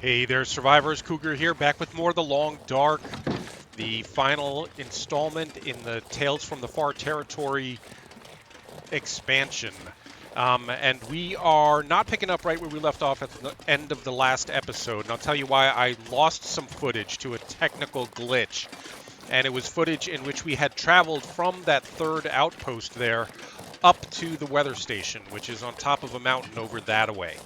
Hey there, survivors. Cougar here, back with more of The Long Dark, the final installment in the Tales from the Far Territory expansion. And we are not picking up right where we left off at the end of the last episode. And I'll tell you why. I lost some footage to a technical glitch. And it was footage in which we had traveled from that third outpost there up to the weather station, which is on top of a mountain over that way.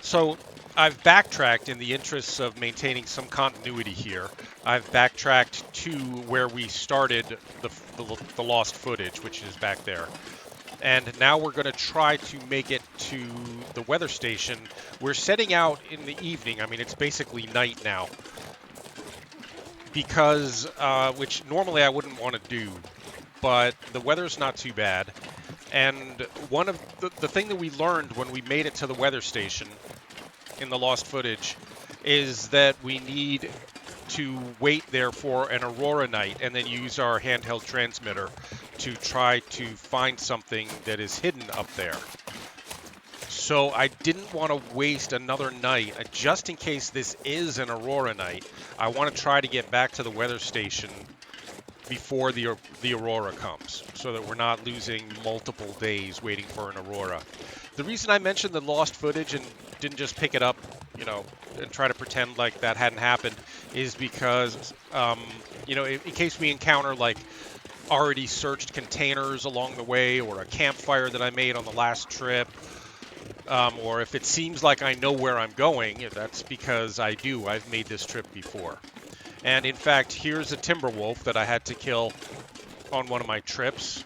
So I've backtracked in the interests of maintaining some continuity here. I've backtracked to where we started the lost footage, which is back there. And now we're going to try to make it to the weather station. We're setting out in the evening. I mean, it's basically night now. Because, which normally I wouldn't want to do, but the weather's not too bad. And one of the thing that we learned when we made it to the weather station in the lost footage is that we need to wait there for an aurora night and then use our handheld transmitter to try to find something that is hidden up there. So I didn't want to waste another night, just in case this is an aurora night. I want to try to get back to the weather station before the aurora comes, so that we're not losing multiple days waiting for an aurora. The reason I mentioned the lost footage and didn't just pick it up, you know, and try to pretend like that hadn't happened is because, you know, in case we encounter like already searched containers along the way, or a campfire that I made on the last trip, or if it seems like I know where I'm going, that's because I do. I've made this trip before. And in fact, here's a timber wolf that I had to kill on one of my trips.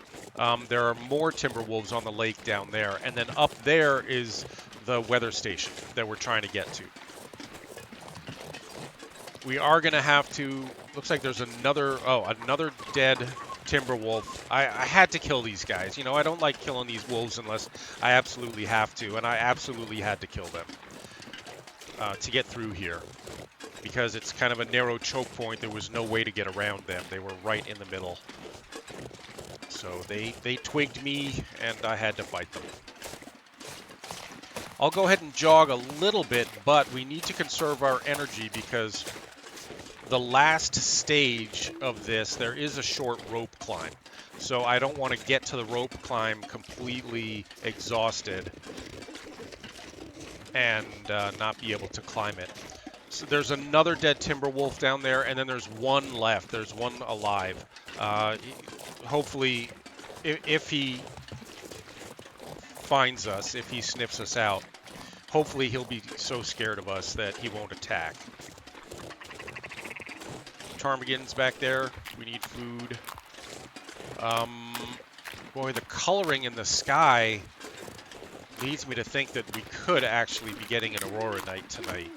There are more timber wolves on the lake down there. And then up there is the weather station that we're trying to get to. We are going to have to... Looks like there's another dead timber wolf. I had to kill these guys. You know, I don't like killing these wolves unless I absolutely have to. And I absolutely had to kill them to get through here. Because it's kind of a narrow choke point, there was no way to get around them. They were right in the middle. So they twigged me, and I had to fight them. I'll go ahead and jog a little bit, but we need to conserve our energy because the last stage of this, there is a short rope climb. So I don't want to get to the rope climb completely exhausted and not be able to climb it. So there's another dead timber wolf down there, and then there's one left. There's one alive. Hopefully, if he finds us, if he sniffs us out, hopefully he'll be so scared of us that he won't attack. Ptarmigan's back there. We need food. Boy, the coloring in the sky leads me to think that we could actually be getting an aurora night tonight.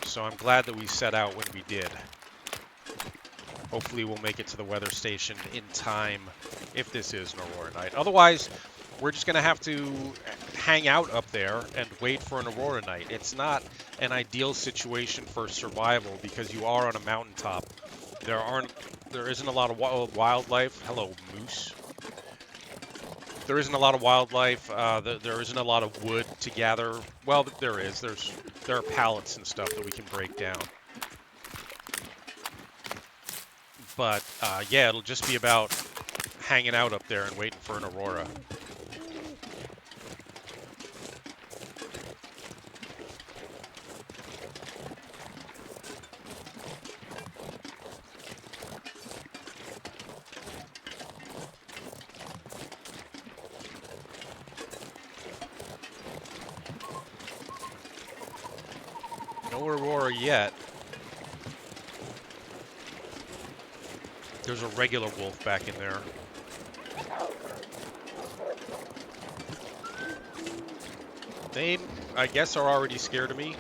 So I'm glad that we set out when we did. Hopefully we'll make it to the weather station in time if this is an aurora night. Otherwise, we're just going to have to hang out up there and wait for an aurora night. It's not an ideal situation for survival because you are on a mountaintop. There isn't a lot of wildlife. Hello, moose. There isn't a lot of wildlife. There isn't a lot of wood to gather. Well, there is. There are pallets and stuff that we can break down. But, yeah, it'll just be about hanging out up there and waiting for an aurora. No aurora yet. There's a regular wolf back in there. They, I guess, are already scared of me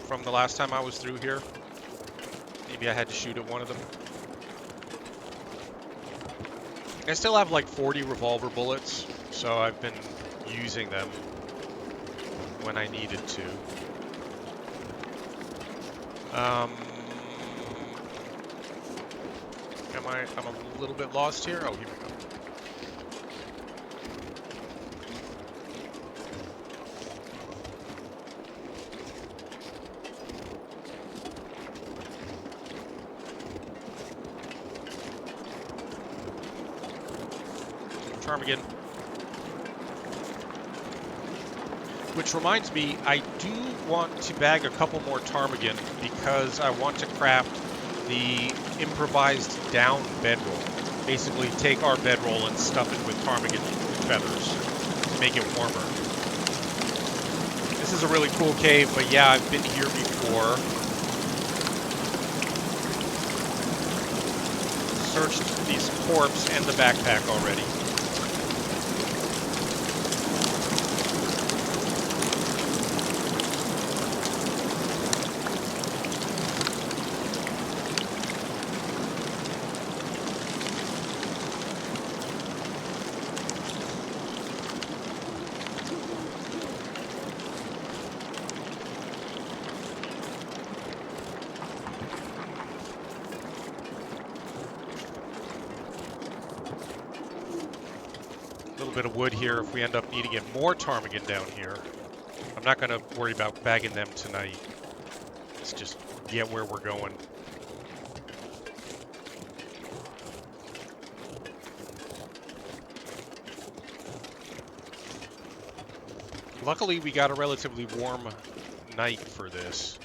from the last time I was through here. Maybe I had to shoot at one of them. I still have like 40 revolver bullets, so I've been using them when I needed to. I'm a little bit lost here. Oh, here we go. Ptarmigan. Which reminds me, I do want to bag a couple more ptarmigan because I want to craft the improvised down bedroll. Basically, take our bedroll and stuff it with ptarmigan feathers to make it warmer. This is a really cool cave, but yeah, I've been here before. Searched these corpse and the backpack already. Bit of wood here if we end up needing it. More ptarmigan down here. I'm not going to worry about bagging them tonight. Let's just get where we're going. Luckily, we got a relatively warm night for this,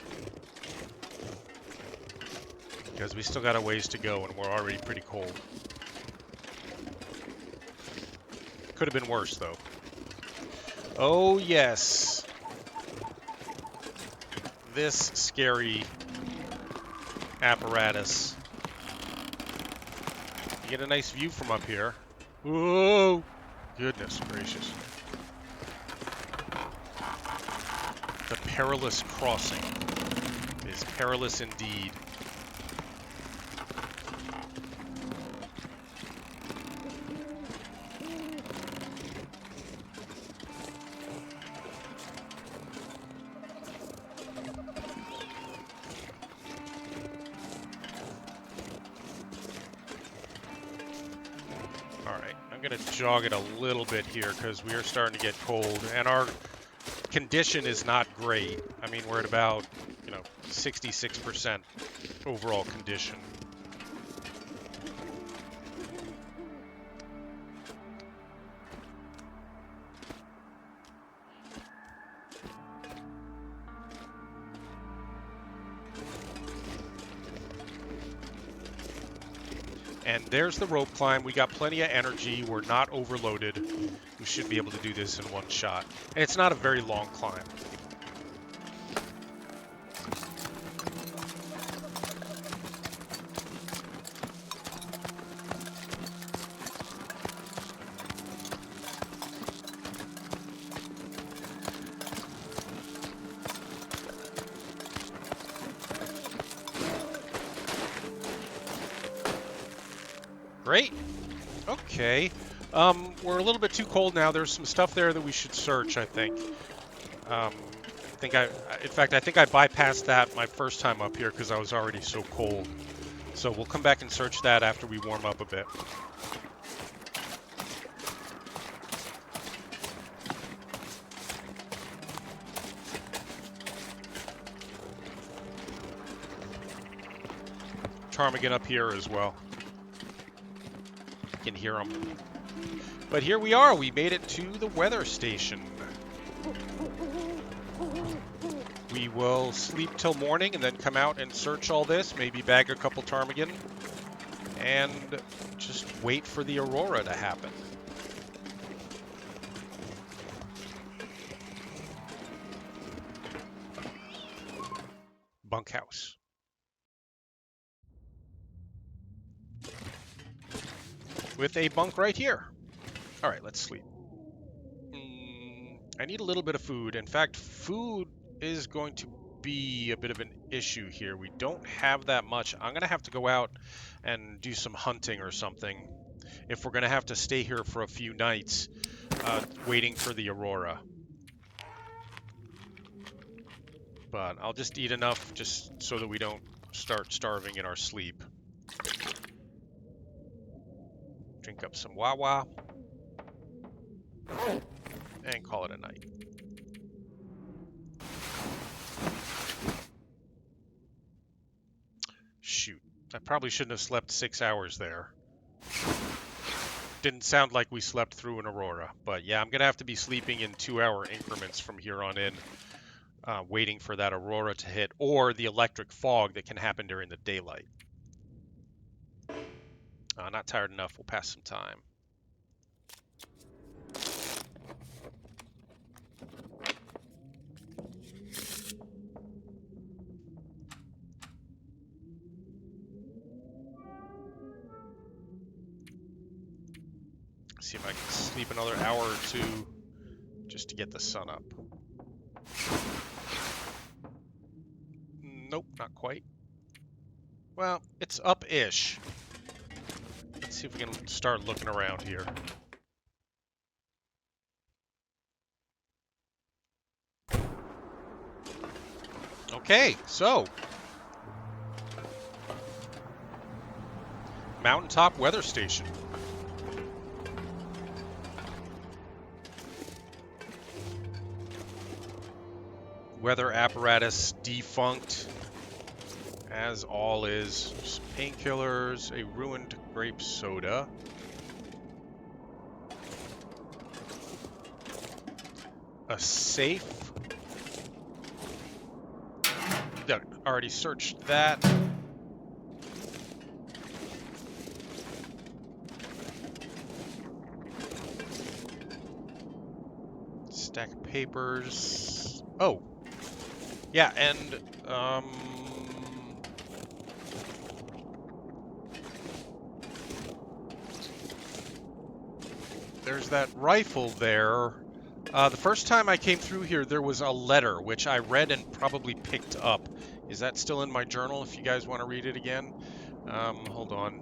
because we still got a ways to go and we're already pretty cold. Could have been worse, though. Oh, yes. This scary apparatus. You get a nice view from up here. Whoa! Goodness gracious. The perilous crossing is perilous indeed. Jog it a little bit here because we are starting to get cold and our condition is not great. I mean, we're at about, 66% overall condition. And there's the rope climb. We got plenty of energy. We're not overloaded. We should be able to do this in one shot. And it's not a very long climb. Great. Okay. We're a little bit too cold now. There's some stuff there that we should search, I think. In fact, I think I bypassed that my first time up here because I was already so cold. So we'll come back and search that after we warm up a bit. Ptarmigan up here as well. Can hear them. But here we are. We made it to the weather station. We will sleep till morning and then come out and search all this, maybe bag a couple ptarmigan, and just wait for the aurora to happen. Bunkhouse. With a bunk right here. All right, let's sleep. I need a little bit of food. In fact, food is going to be a bit of an issue here. We don't have that much. I'm going to have to go out and do some hunting or something if we're going to have to stay here for a few nights waiting for the aurora. But I'll just eat enough just so that we don't start starving in our sleep. Drink up some Wawa, and call it a night. Shoot, I probably shouldn't have slept 6 hours there. didn't sound like we slept through an aurora. But yeah, I'm going to have to be sleeping in 2-hour increments from here on in, waiting for that aurora to hit, or the electric fog that can happen during the daylight. Not tired enough. We'll pass some time. See if I can sleep another hour or two just to get the sun up. Nope, not quite. Well, it's up-ish. Let's see if we can start looking around here. Okay, so mountaintop weather station. Weather apparatus defunct, as all is. Just painkillers, a ruined grape soda. A safe. Yeah, already searched that. Stack of papers. Oh. Yeah, and, there's that rifle there. The first time I came through here, there was a letter, which I read and probably picked up. Is that still in my journal, if you guys want to read it again? Hold on.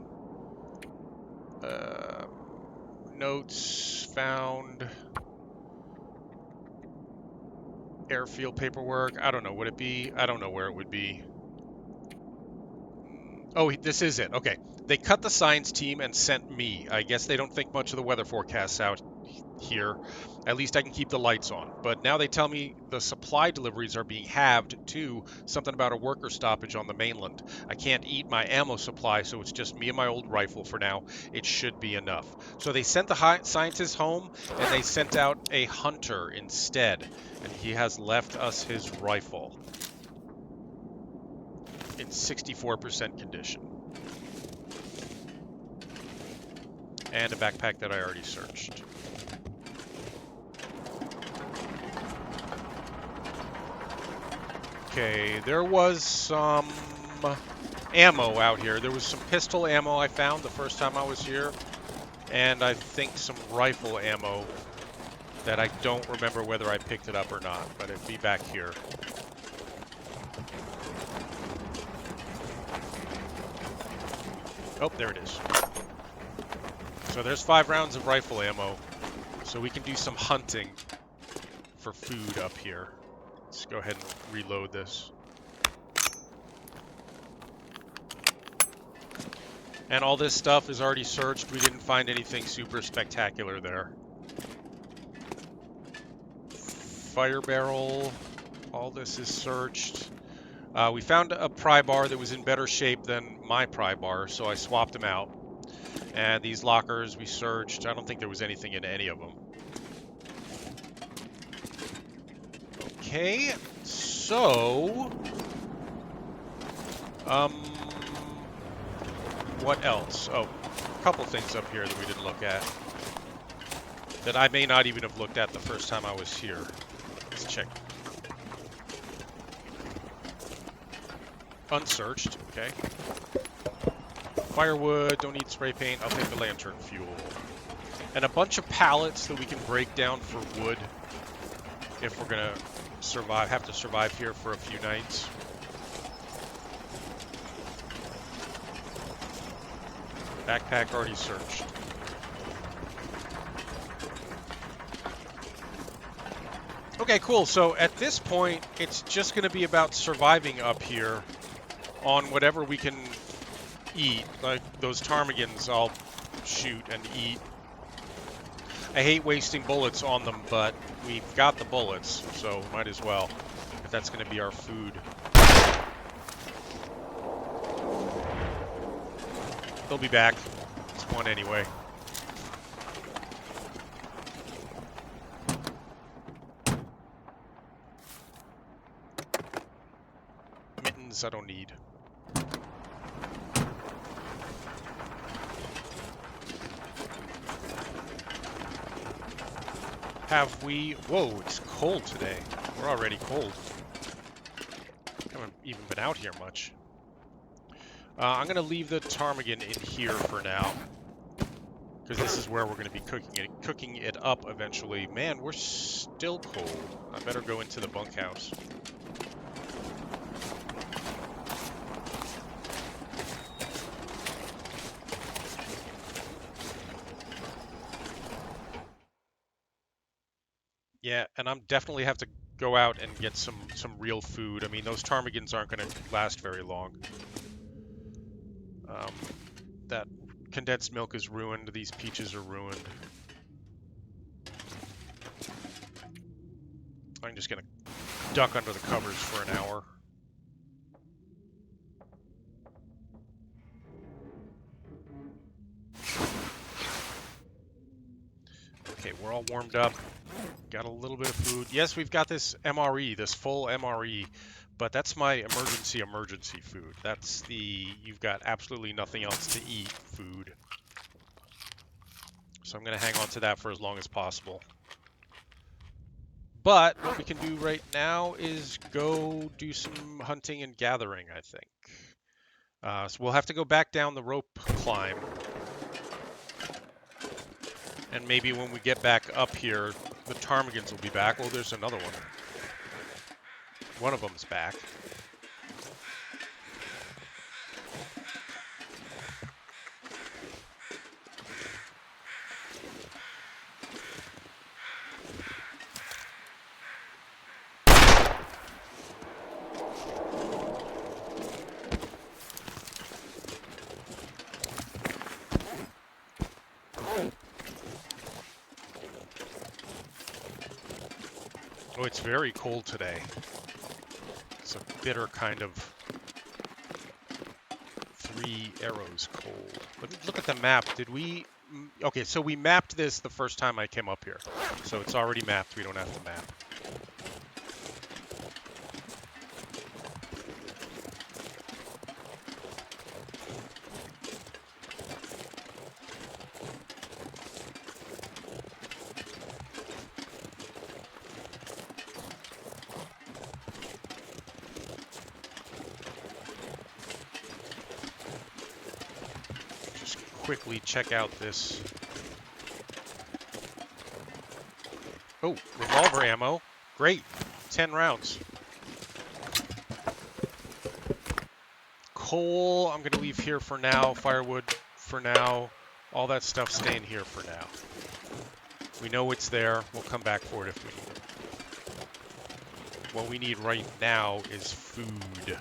Notes found. Airfield paperwork. I don't know. Would it be? I don't know where it would be. Oh, this is it. Okay. They cut the science team and sent me. I guess they don't think much of the weather forecasts out here. At least I can keep the lights on. But now they tell me the supply deliveries are being halved too. Something about a worker stoppage on the mainland. I can't eat my ammo supply, so it's just me and my old rifle for now. It should be enough. So they sent the scientists home, and they sent out a hunter instead. And he has left us his rifle in 64% condition. And a backpack that I already searched. Okay, there was some ammo out here. There was some pistol ammo I found the first time I was here, and I think some rifle ammo that I don't remember whether I picked it up or not, but it'd be back here. Oh, there it is. So there's 5 rounds of rifle ammo, so we can do some hunting for food up here. Let's go ahead and reload this. And all this stuff is already searched. We didn't find anything super spectacular there. Fire barrel. All this is searched. We found a pry bar that was in better shape than my pry bar, so I swapped them out. And these lockers we searched. I don't think there was anything in any of them. Okay, so what else? Oh, a couple things up here that we didn't look at that I may not even have looked at the first time I was here. Let's check. Unsearched, okay. Firewood, don't need spray paint. I'll take the lantern fuel. And a bunch of pallets that we can break down for wood if we're gonna survive, have to survive here for a few nights. Backpack already searched. Okay, cool. So at this point, it's just gonna be about surviving up here on whatever we can eat. Like those ptarmigans I'll shoot and eat. I hate wasting bullets on them, but we've got the bullets, so might as well, if that's going to be our food. They'll be back. It's one anyway. ptarmigans I don't need. Have we... Whoa, it's cold today. We're already cold. Haven't even been out here much. I'm going to leave the ptarmigan in here for now, because this is where we're going to be cooking it up eventually. Man, we're still cold. I better go into the bunkhouse. Yeah, and I'm definitely have to go out and get some real food. I mean, those ptarmigans aren't going to last very long. That condensed milk is ruined. These peaches are ruined. I'm just going to duck under the covers for an hour. Okay, we're all warmed up. Got a little bit of food. Yes, we've got this MRE, this full MRE, but that's my emergency food. That's the you've got absolutely nothing else to eat food. So I'm going to hang on to that for as long as possible. But what we can do right now is go do some hunting and gathering, I think. So we'll have to go back down the rope climb. And maybe when we get back up here, the ptarmigans will be back. Oh, there's another one. One of them's back. Oh, it's very cold today. It's a bitter kind of 3 arrows cold. Let me look at the map. Did we... Okay, so we mapped this the first time I came up here. So it's already mapped. We don't have to map. Quickly check out this. Oh, revolver ammo. Great. 10 rounds. Coal, I'm going to leave here for now. Firewood for now. All that stuff staying here for now. We know it's there. We'll come back for it if we need it. What we need right now is food.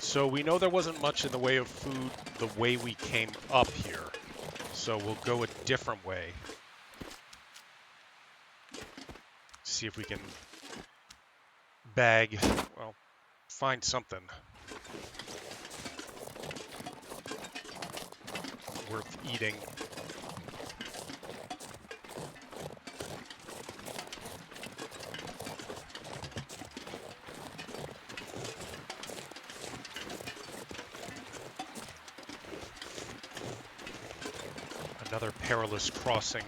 So we know there wasn't much in the way of food the way we came up here. So we'll go a different way. See if we can bag, well, find something worth eating. Another perilous crossing.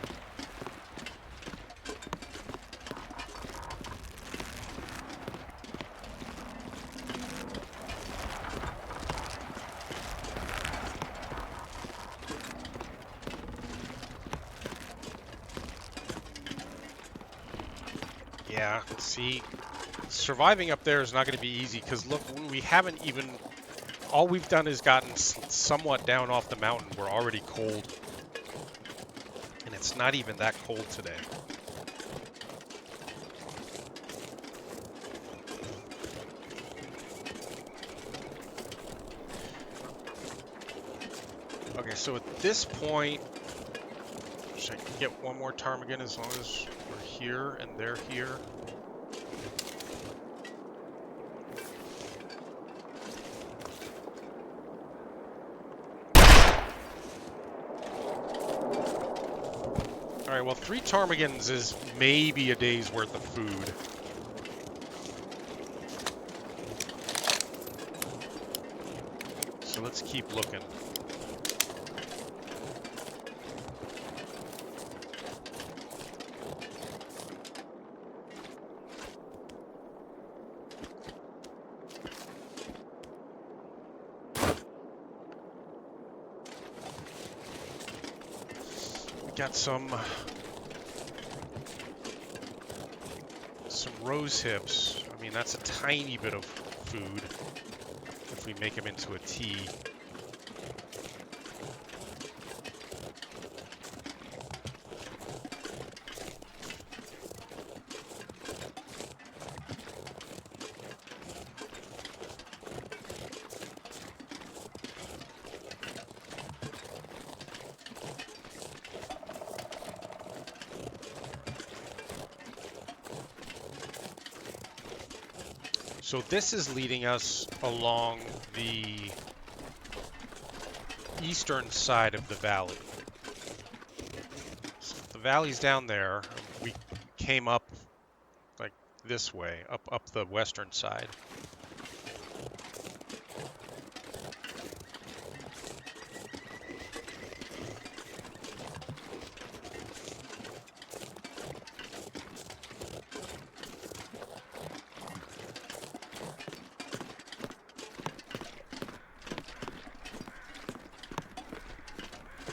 Yeah, see, surviving up there is not going to be easy because look, we haven't even, all we've done is gotten somewhat down off the mountain. We're already cold. And it's not even that cold today. Okay, so at this point, I can get one more ptarmigan as long as we're here and they're here. Alright, well 3 ptarmigans is maybe a day's worth of food. So let's keep looking. Got some rose hips. I mean, that's a tiny bit of food if we make them into a tea. So this is leading us along the eastern side of the valley. So the valley's down there. We came up like this way, up the western side.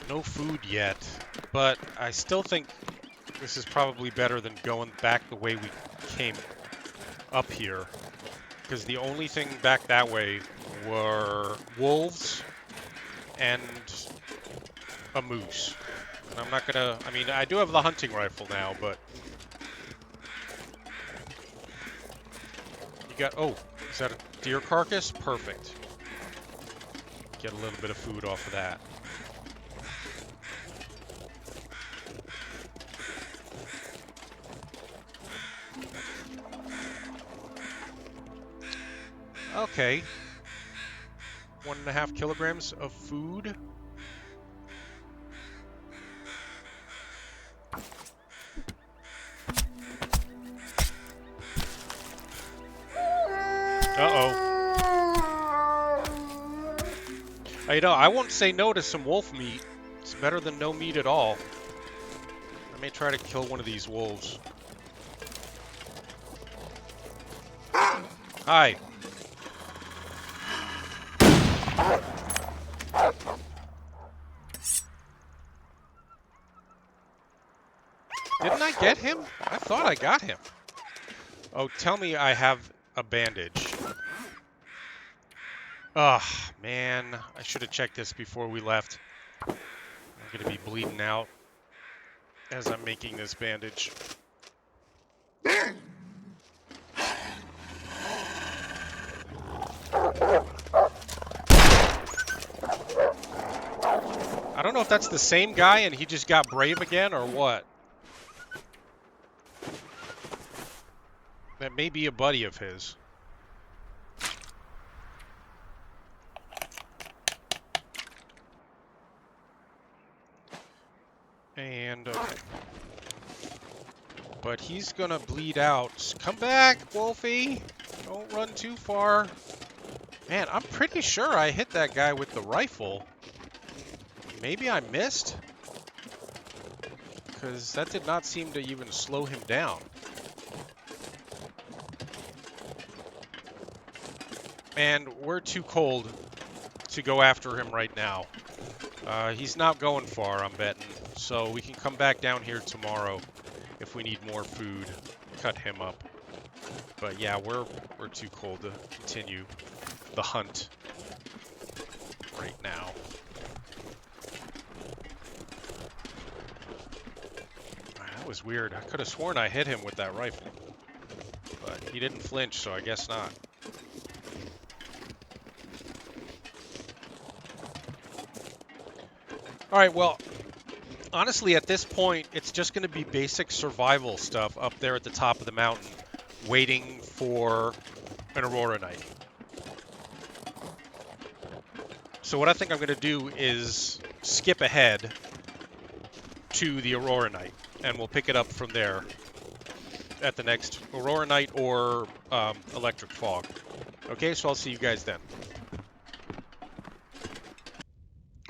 No food yet, but I still think this is probably better than going back the way we came up here, because the only thing back that way were wolves and a moose. And I'm not gonna, I mean, I do have the hunting rifle now, but you got, oh, is that a deer carcass? Perfect. Get a little bit of food off of that. Okay. 1.5 kilograms of food. Uh-oh. You know, I won't say no to some wolf meat. It's better than no meat at all. I may try to kill one of these wolves. Hi. Didn't I get him? I thought I got him. Oh, tell me I have a bandage. Ugh, man. I should have checked this before we left. I'm going to be bleeding out as I'm making this bandage. I don't know if that's the same guy and he just got brave again or what. That may be a buddy of his. And, okay. But he's gonna bleed out. Come back, Wolfie! Don't run too far. Man, I'm pretty sure I hit that guy with the rifle. Maybe I missed? Because that did not seem to even slow him down. And we're too cold to go after him right now. He's not going far, I'm betting. So we can come back down here tomorrow if we need more food. Cut him up. But yeah, we're too cold to continue the hunt right now. That was weird. I could have sworn I hit him with that rifle. But he didn't flinch, so I guess not. Alright, well, Honestly, at this point, it's just going to be basic survival stuff up there at the top of the mountain, waiting for an aurora night. So what I think I'm going to do is skip ahead to the aurora night, and we'll pick it up from there at the next aurora night or electric fog. Okay, so I'll see you guys then.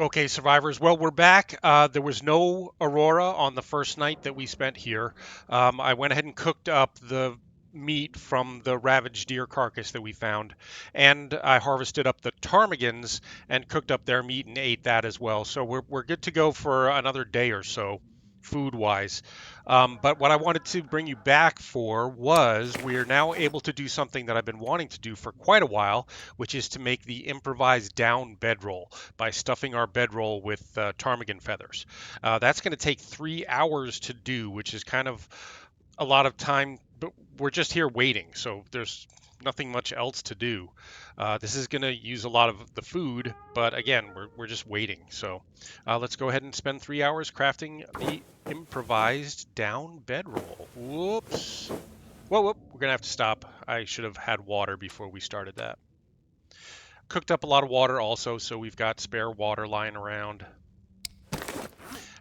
Okay, survivors. Well, we're back. There was no aurora on the first night that we spent here. I went ahead and cooked up the meat from the ravaged deer carcass that we found, and I harvested up the ptarmigans and cooked up their meat and ate that as well. So we're good to go for another day or so, food-wise. But what I wanted to bring you back for was we are now able to do something that I've been wanting to do for quite a while, which is to make the improvised down bedroll by stuffing our bedroll with ptarmigan feathers. That's going to take 3 hours to do, which is kind of a lot of time, but we're just here waiting, so there's nothing much else to do. This is going to use a lot of the food, but again, we're just waiting. So let's go ahead and spend 3 hours crafting the improvised down bedroll. Whoops. Whoa, whoop. We're going to have to stop. I should have had water before we started that. Cooked up a lot of water also, so we've got spare water lying around.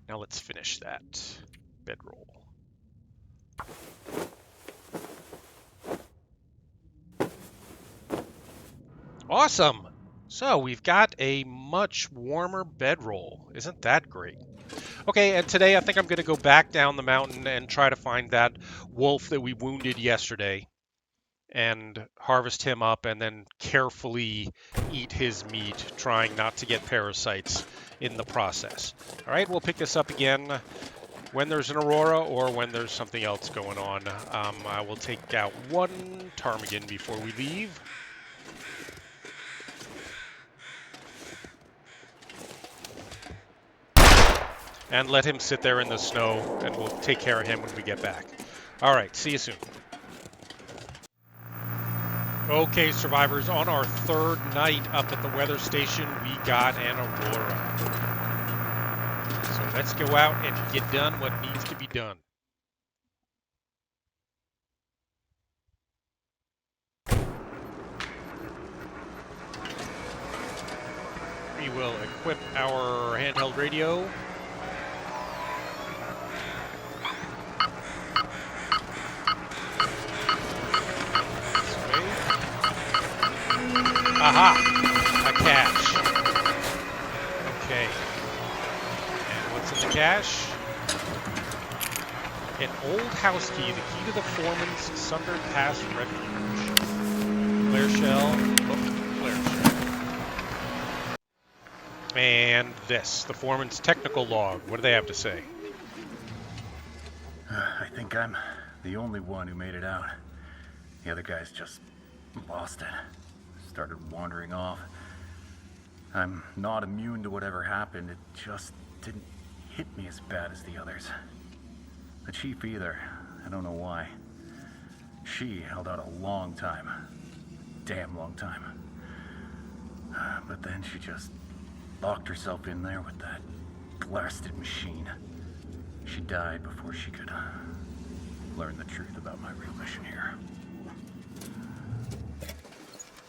Now let's finish that bedroll. Awesome! So we've got a much warmer bedroll. Isn't that great? Okay, and today I think I'm going to go back down the mountain and try to find that wolf that we wounded yesterday and harvest him up and then carefully eat his meat, trying not to get parasites in the process. All right, we'll pick this up again when there's an aurora or when there's something else going on. I will take out one ptarmigan before we leave. And let him sit there in the snow, and we'll take care of him when we get back. All right, see you soon. Okay, survivors, on our third night up at the weather station, we got an aurora. So let's go out and get done what needs to be done. We will equip our handheld radio. Aha! A cache. Okay. And what's in the cache? An old house key, the key to the Foreman's Sundered Pass refuge. Flare shell. Oh, flare shell. And this, the Foreman's technical log. What do they have to say? I think I'm the only one who made it out. The other guys just lost it. Started wandering off. I'm not immune to whatever happened. It just didn't hit me as bad as the others. The chief either. I don't know why. She held out a long time. Damn long time. But then she just locked herself in there with that blasted machine. She died before she could learn the truth about my real mission here.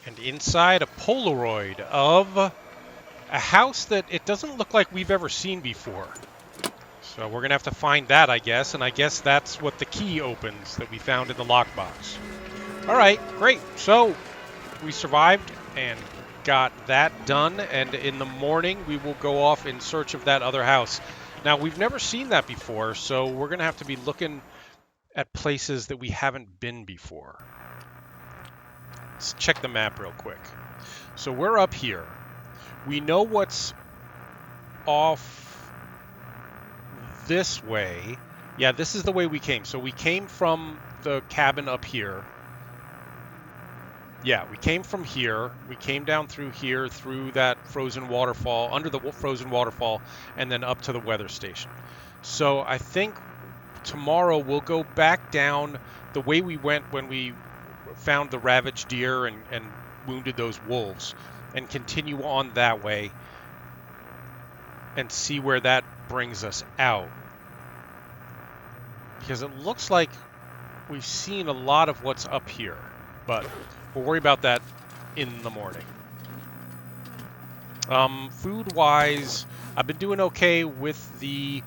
And inside, a Polaroid of a house that it doesn't look like we've ever seen before. So we're going to have to find that, I guess, and I guess that's what the key opens that we found in the lockbox. All right, great. So we survived and got that done, and in the morning we will go off in search of that other house. Now, we've never seen that before, so we're going to have to be looking at places that we haven't been before. Let's check the map real quick. So we're up here. We know what's off this way. Yeah, this is the way we came. So we came from the cabin up here. Yeah, we came from here. We came down through here, through that frozen waterfall, under the frozen waterfall, and then up to the weather station. So I think tomorrow we'll go back down the way we went when we found the ravaged deer and wounded those wolves, and continue on that way and see where that brings us out. Because it looks like we've seen a lot of what's up here, but we'll worry about that in the morning. Food-wise, I've been doing okay with the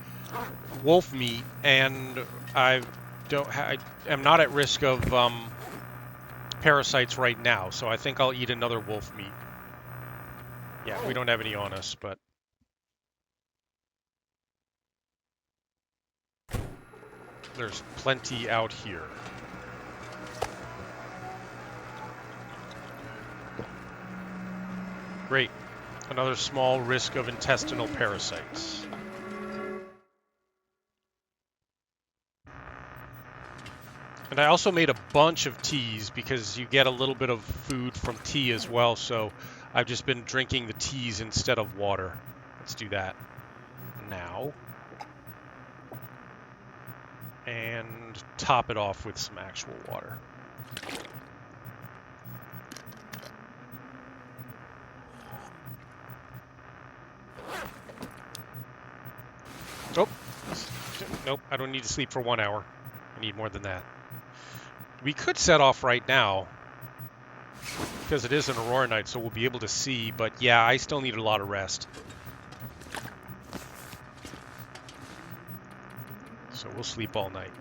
wolf meat, and I am not at risk of parasites right now, so I think I'll eat another wolf meat. Yeah, we don't have any on us, but there's plenty out here. Great. Another small risk of intestinal parasites. And I also made a bunch of teas because you get a little bit of food from tea as well, so I've just been drinking the teas instead of water. Let's do that now. And top it off with some actual water. Oh, nope, I don't need to sleep for 1 hour. I need more than that. We could set off right now, because it is an aurora night, so we'll be able to see, but yeah, I still need a lot of rest. So we'll sleep all night.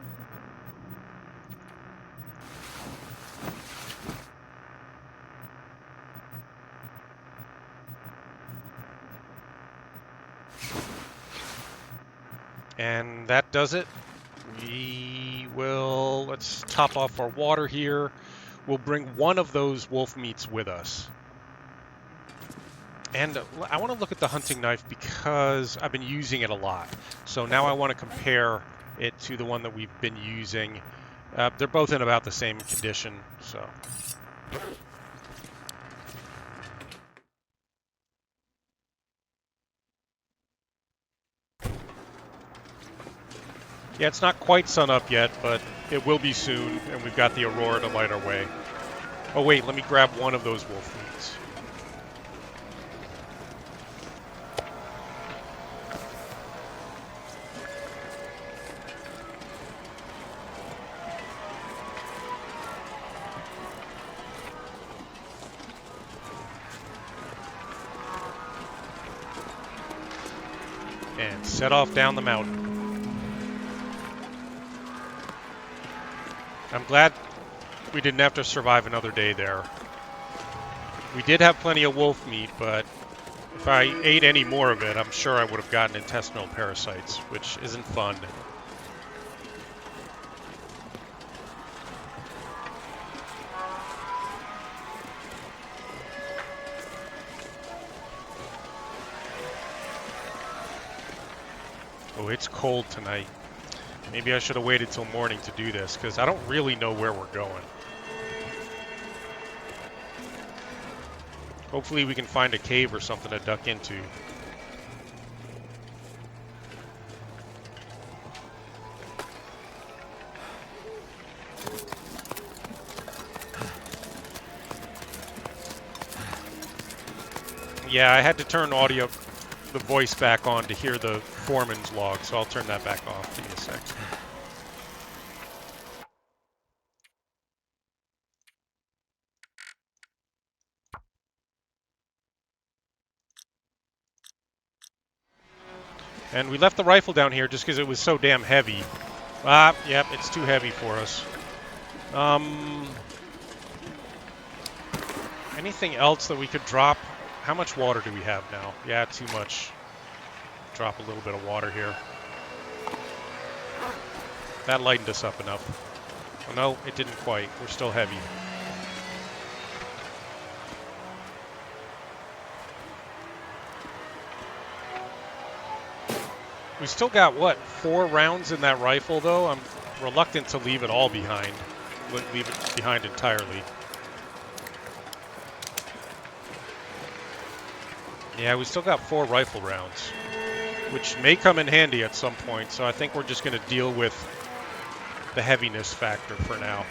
And that does it. We will, let's top off our water here. We'll bring one of those wolf meats with us. And I want to look at the hunting knife because I've been using it a lot. So now I want to compare it to the one that we've been using. They're both in about the same condition, so. Yeah, it's not quite sun up yet, but it will be soon, and we've got the aurora to light our way. Oh wait, let me grab one of those wolf meats. And set off down the mountain. I'm glad we didn't have to survive another day there. We did have plenty of wolf meat, but if I ate any more of it, I'm sure I would have gotten intestinal parasites, which isn't fun. Oh, it's cold tonight. Maybe I should have waited till morning to do this, because I don't really know where we're going. Hopefully we can find a cave or something to duck into. Yeah, I had to turn the voice back on to hear the Foreman's log, so I'll turn that back off. Give me a sec. And we left the rifle down here just because it was so damn heavy. Ah, yep, it's too heavy for us. Anything else that we could drop? How much water do we have now? Yeah, too much. Drop a little bit of water here. That lightened us up enough. Oh, no, it didn't quite. We're still heavy. We still got, what, 4 rounds in that rifle, though? I'm reluctant to leave it all behind. Leave it behind entirely. Yeah, we still got 4 rifle rounds, which may come in handy at some point, so I think we're just going to deal with the heaviness factor for now.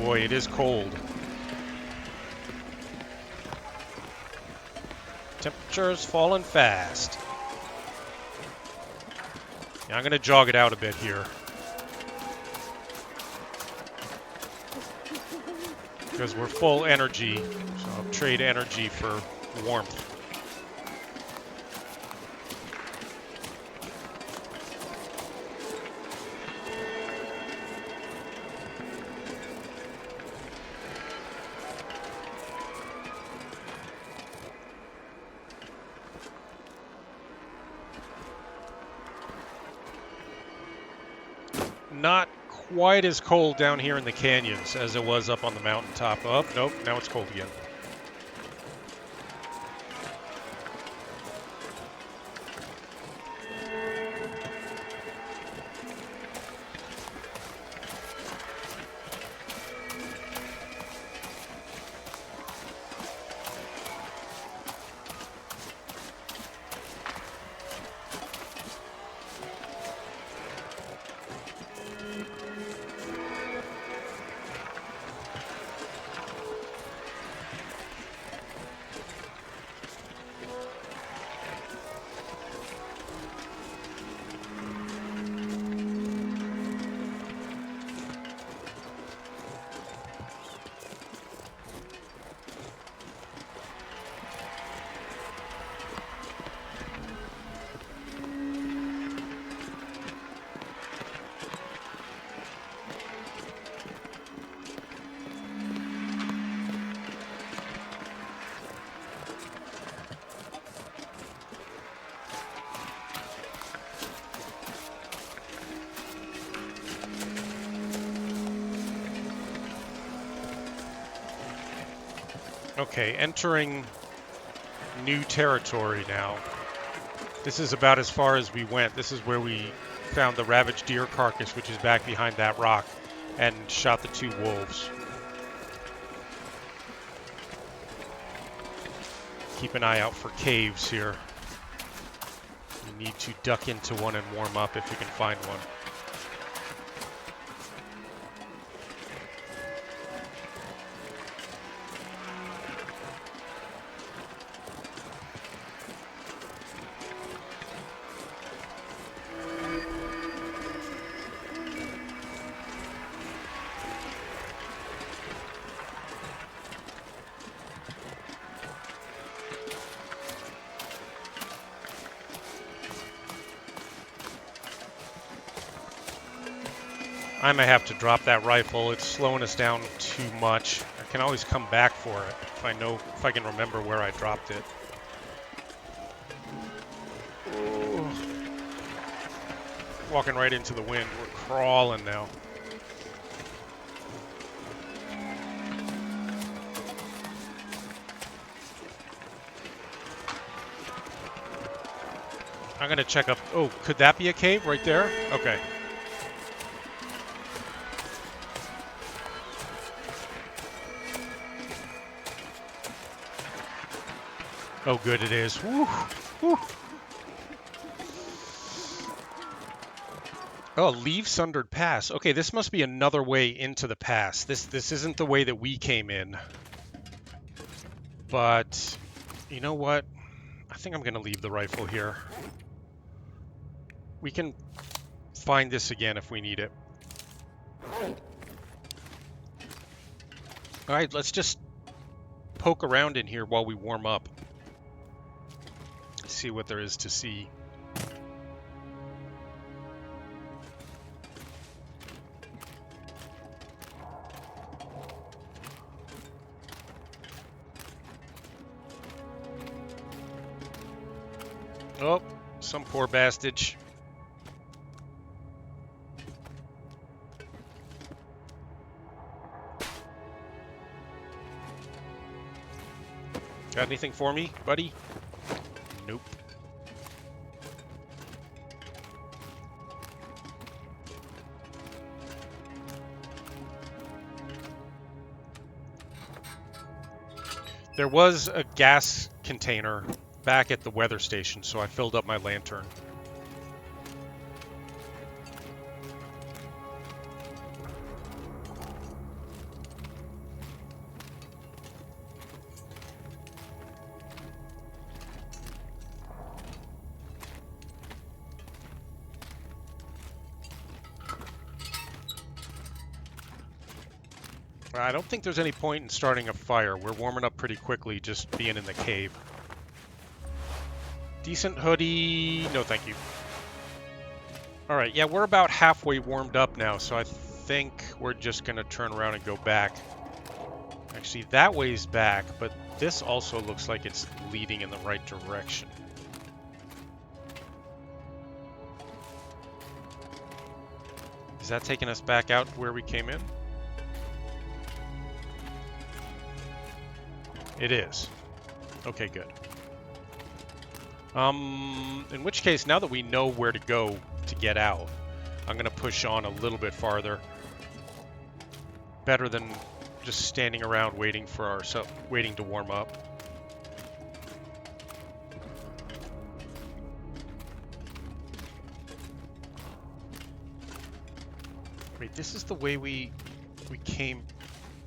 boy, it is cold. Temperature's falling fast. Yeah, I'm going to jog it out a bit here. Because we're full energy, so I'll trade energy for warmth. Not quite as cold down here in the canyons as it was up on the mountaintop. Oh, nope, now it's cold again. Okay, entering new territory now. This is about as far as we went. This is where we found the ravaged deer carcass, which is back behind that rock, and shot the 2 wolves. Keep an eye out for caves here. You need to duck into one and warm up if you can find one. I might have to drop that rifle. It's slowing us down too much. I can always come back for it if I can remember where I dropped it. Ooh. Walking right into the wind. We're crawling now. I'm gonna check up. Oh, could that be a cave right there? Okay. Oh, good it is. Woo, woo. Oh, leave Sundered Pass. Okay, this must be another way into the pass. This isn't the way that we came in. But, you know what? I think I'm going to leave the rifle here. We can find this again if we need it. All right, let's just poke around in here while we warm up. See what there is to see. Oh, some poor bastard. Got anything for me, buddy? Nope. There was a gas container back at the weather station, so I filled up my lantern. I don't think there's any point in starting a fire. We're warming up pretty quickly just being in the cave. Decent hoodie. No, thank you. All right, yeah, we're about halfway warmed up now, so I think we're just going to turn around and go back. Actually, that way's back, but this also looks like it's leading in the right direction. Is that taking us back out where we came in? It is. Okay, good. In which case, now that we know where to go to get out, I'm going to push on a little bit farther. Better than just standing around waiting to warm up. Wait, this is the way we came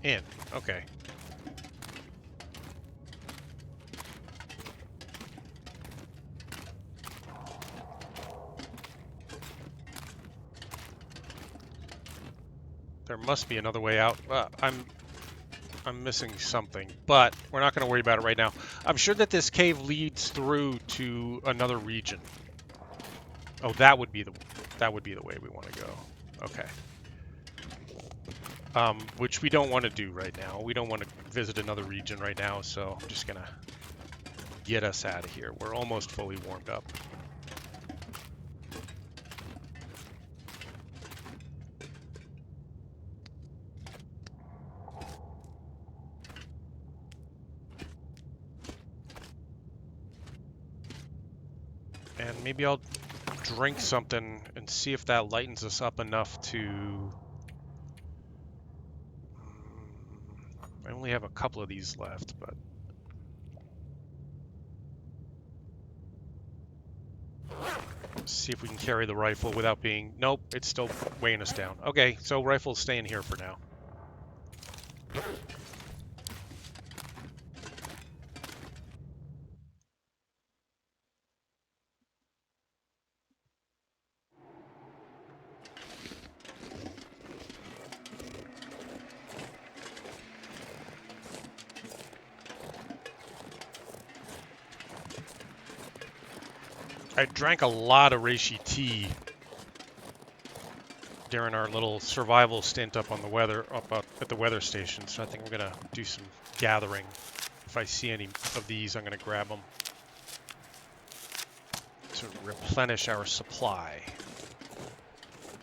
in. Okay. There must be another way out. I'm missing something, but we're not going to worry about it right now. I'm sure that this cave leads through to another region. Oh, that would be the way we want to go. Okay. Which we don't want to do right now. We don't want to visit another region right now, so I'm just gonna get us out of here. We're almost fully warmed up. And maybe I'll drink something and see if that lightens us up enough to... I only have a couple of these left, but... see if we can carry the rifle without being... Nope, it's still weighing us down. Okay, so rifle's staying here for now. I drank a lot of reishi tea during our little survival stint up on the at the weather station, so I think we're gonna do some gathering. If I see any of these, I'm gonna grab them to replenish our supply.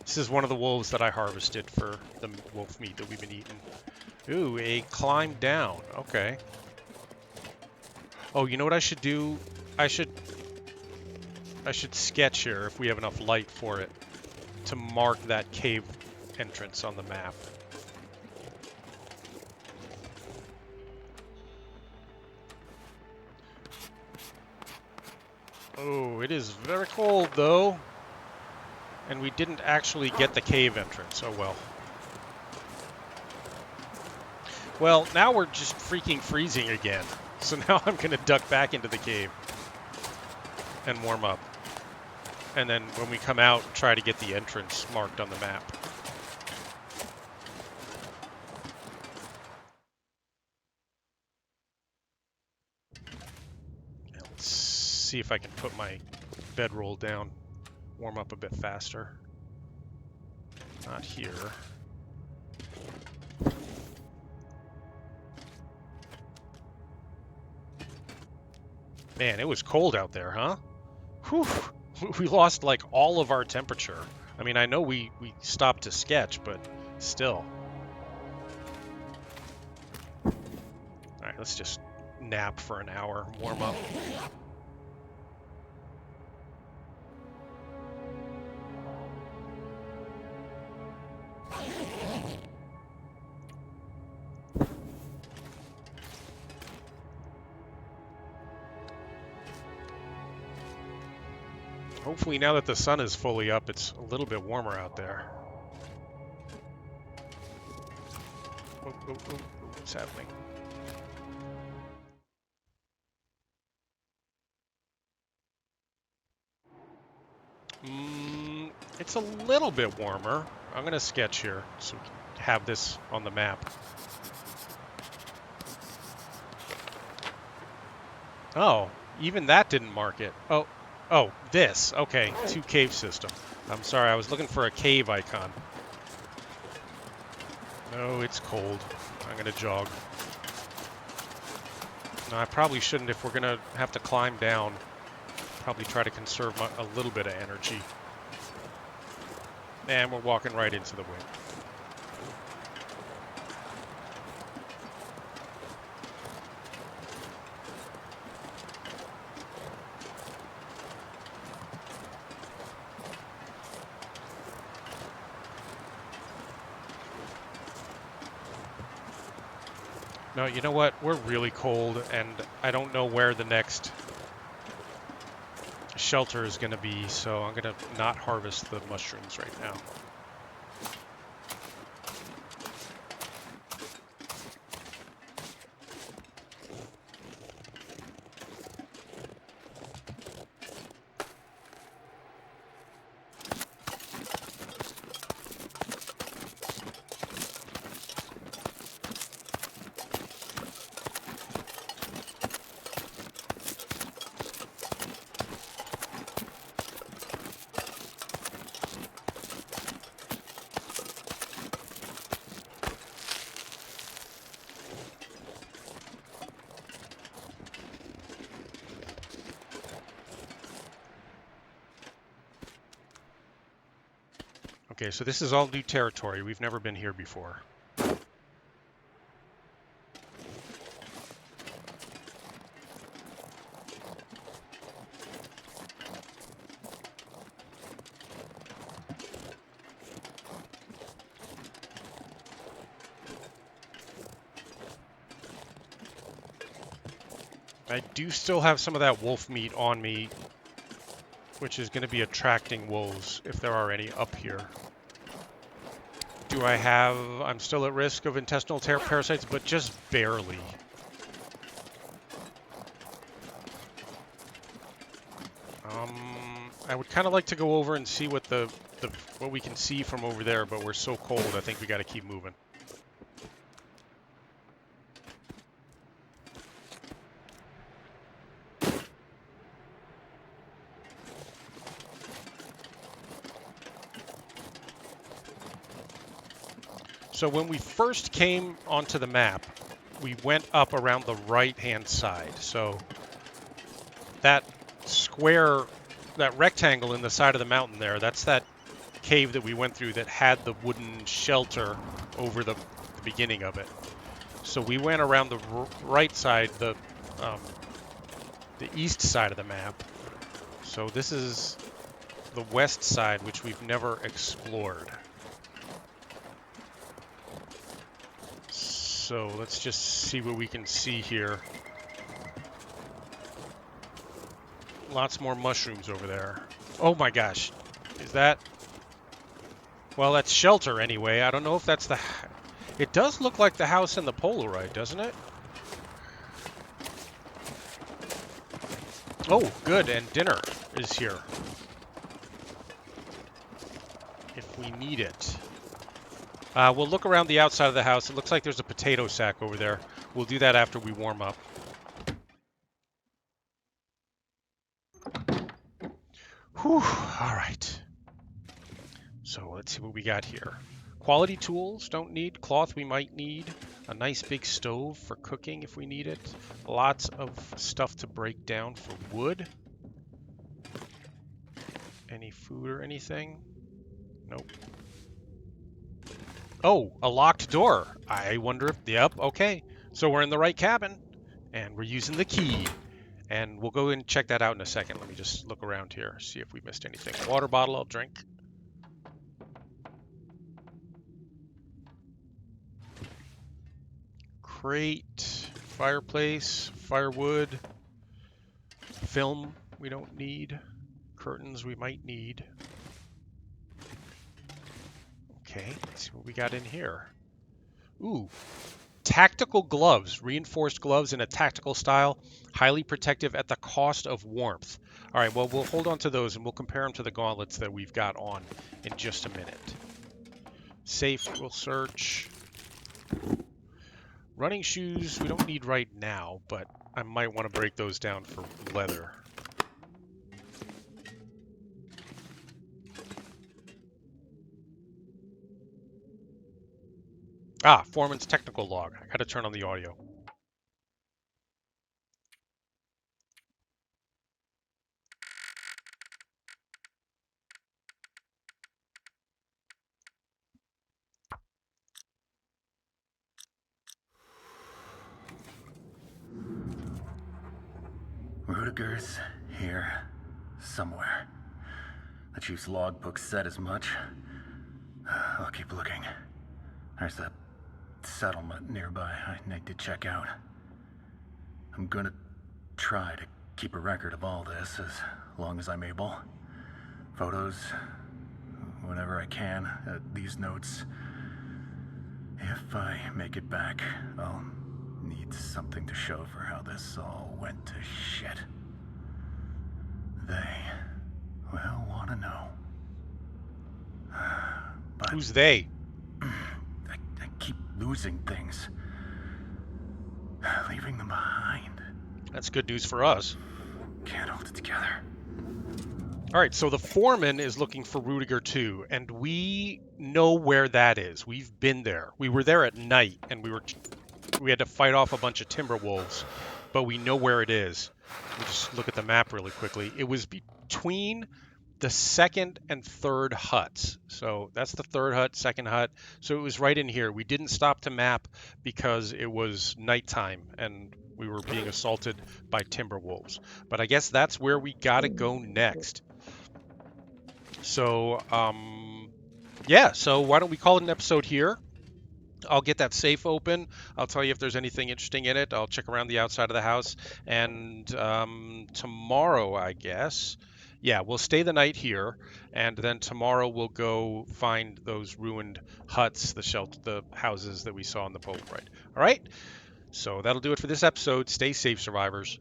This is one of the wolves that I harvested for the wolf meat that we've been eating. Ooh, a climb down. Okay. Oh, you know what I should do? I should sketch here if we have enough light for it to mark that cave entrance on the map. Oh, it is very cold though. And we didn't actually get the cave entrance. Oh well. Well, now we're just freaking freezing again. So now I'm gonna duck back into the cave and warm up. And then when we come out, try to get the entrance marked on the map. Let's see if I can put my bedroll down, warm up a bit faster. Not here. Man, it was cold out there, huh? Whew. We lost like all of our temperature. I mean, I know we stopped to sketch, but still. All right, let's just nap for an hour, warm up. Hopefully now that the sun is fully up, it's a little bit warmer out there. Oh, what's happening? It's a little bit warmer. I'm going to sketch here so we can have this on the map. Oh, even that didn't mark it. Oh, oh, this. Okay, 2 cave system. I'm sorry, I was looking for a cave icon. No, it's cold. I'm gonna jog. No, I probably shouldn't if we're gonna have to climb down. Probably try to conserve a little bit of energy. And we're walking right into the wind. No, you know what? We're really cold, and I don't know where the next shelter is going to be, so I'm going to not harvest the mushrooms right now. Okay, so this is all new territory. We've never been here before. I do still have some of that wolf meat on me, which is going to be attracting wolves, if there are any up here. Do I have... I'm still at risk of intestinal parasites, but just barely. I would kind of like to go over and see what what we can see from over there, but we're so cold, I think we got to keep moving. So when we first came onto the map, we went up around the right-hand side. So that square, that rectangle in the side of the mountain there, that's that cave that we went through that had the wooden shelter over the beginning of it. So we went around the right side, the east side of the map. So this is the west side, which we've never explored. So let's just see what we can see here. Lots more mushrooms over there. Oh my gosh. Is that... Well, that's shelter anyway. I don't know if that's the... It does look like the house in the Polaroid, doesn't it? Oh, good. And dinner is here. If we need it. We'll look around the outside of the house. It looks like there's a potato sack over there. We'll do that after we warm up. Whew. All right. So let's see what we got here. Quality tools, don't need. Cloth we might need. A nice big stove for cooking if we need it. Lots of stuff to break down for wood. Any food or anything? Nope. Oh, a locked door. I wonder if... Yep, okay. So we're in the right cabin, and we're using the key. And we'll go and check that out in a second. Let me just look around here, see if we missed anything. Water bottle, I'll drink. Crate, fireplace, firewood, film we don't need, curtains we might need. Okay, let's see what we got in here. Ooh, tactical gloves, reinforced gloves in a tactical style, highly protective at the cost of warmth. All right, well, we'll hold on to those and we'll compare them to the gauntlets that we've got on in just a minute. Safe, we'll search. Running shoes we don't need right now, but I might want to break those down for leather. Ah, Foreman's technical log. I gotta turn on the audio. Rudiger's here somewhere. The chief's logbook said as much. I'll keep looking. There's a settlement nearby I need to check out. I'm gonna try to keep a record of all this as long as I'm able. Photos, whenever I can. These notes. If I make it back, I'll need something to show for how this all went to shit. They will want to know. But Who's they? I keep losing things. Leaving them behind. That's good news for us. Can't hold it together. All right, so the Foreman is looking for Rudiger 2, and we know where that is. We've been there. We were there at night, and we had to fight off a bunch of timber wolves, but we know where it is. We'll just look at the map really quickly. It was between the second and third huts. So that's the third hut, second hut. So it was right in here. We didn't stop to map because it was nighttime and we were being assaulted by timber wolves. But I guess that's where we gotta go next. So, yeah, so why don't we call it an episode here? I'll get that safe open. I'll tell you if there's anything interesting in it. I'll check around the outside of the house. And tomorrow, I guess, yeah, we'll stay the night here. And then tomorrow we'll go find those ruined huts, the shelter, the houses that we saw on the boat ride. All right? So that'll do it for this episode. Stay safe, survivors.